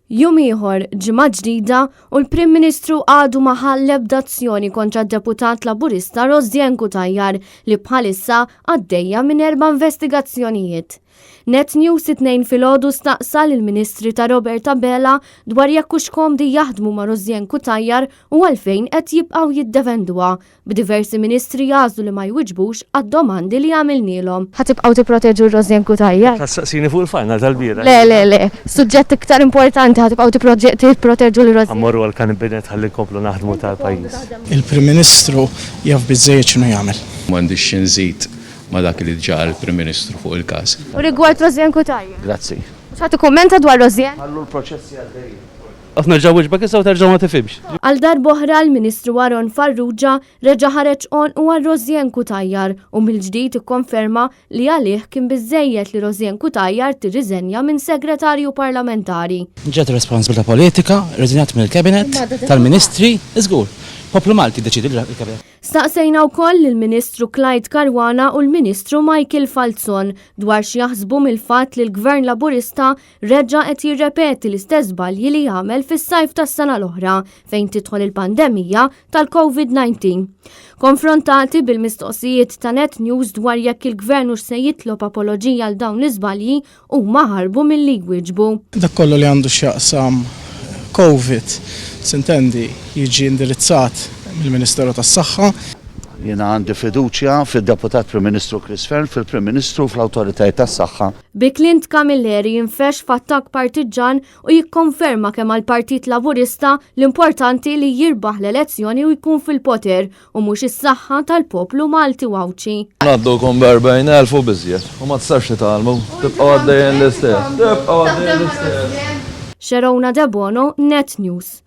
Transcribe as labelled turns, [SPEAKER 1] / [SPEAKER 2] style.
[SPEAKER 1] Jum ieħor ġimgħa ġdida u l-Prim Ministru għadu ma ħall ebda azzjoni kontra d-deputat Laburista Rosianne Cutajar li bħalissa għaddejja minn 4 investigazzjonijiet. Net News 2 filgħodu staqsa lill-Ministri ta' Roberta Bela dwar jekk hux komdi jaħdmu ma' Rosianne Cutajar u għalfejn qed jibqgħu jiddefenduha, b'diversi ministri jażlu li ma jwiġbux għad-domandi li għamilnielhom. Ħatibqgħu tipproteġu Rosianne Cutajar?
[SPEAKER 2] Tassaqsini fuq il-final tal-bira.
[SPEAKER 1] Le, suġġett iktar importanti ħatibqgħu tipproteġu lil Rosianne.
[SPEAKER 2] Ammorru għal-kabinet ħalli nkomplu naħdmu tal-pajjiż.
[SPEAKER 3] Il-Prim Ministru jaf biżejjed x'inhu jagħmel.
[SPEAKER 4] M'għandix xi nżid ma dak li ġa l-Prim Ministru fuq il-każ.
[SPEAKER 1] U rigward Rosianne Cutajar?
[SPEAKER 2] Grazzi.
[SPEAKER 1] X'ħad tikkummenta dwar Rosianne?
[SPEAKER 2] Għallu l-proċessi għaddejjin. Qed nerġa' wiġbek issa u terġa' ma tifhimx.
[SPEAKER 1] Għal darb'oħra l-Ministru Aron Farrugia reġa' ħareġ on u għal Rosianne Cutajar u mill-ġdid ikkonferma li għalih kien biżżejjed li Rosianne Cutajar tirriżenja minn segretarju parlamentari.
[SPEAKER 3] Ġiet responsabilità politika, rriżinjat mill-Kabinet tal-Ministri, iżgur. Poplu Malti deċidi l-Kabinet.
[SPEAKER 1] Staqsejna wkoll lill-Ministru Clyde Caruana u l-Ministru Michael Falzon dwar x'jaħsbu mill-fatt li l-Gvern Laburista reġa' qed jirrepeti l-istess żbalji li jagħmel fis-sajf tas-sena l-oħra fejn tidħol il-pandemija tal-COVID-19. Konfrontati bil-mistoqsijiet ta' Net News dwar jekk il-Gvern hux se jitlob apoloġija għal dawn l-iżbalji huma ħarbu milli jwieġbu.
[SPEAKER 3] Dak kollu li għandu x'jaqsam COVID, sintendi, jiġi indirizzat mill-Ministeru tas-Saħħa.
[SPEAKER 5] Jiena għandi fiduċja fid-Deputat Prim Ministru Chris Fern, fil-Prim Ministru fl-Awtoritajiet tas-Saħħa.
[SPEAKER 1] Bi Clint Camilleri jinfex f'attakk partiġan u jikkonferma kemm għall-Partit Laburista l-importanti li jirbaħ l-elezzjoni u jkun fil-poter u mhux is-saħħa tal-poplu Malti wawċi.
[SPEAKER 6] Ngħaddukom b'40,000 u biżjed u ma tistax titgħalmu, tibqgħu għaddejjin l-istess.
[SPEAKER 1] Xerowna De Bono, Net News.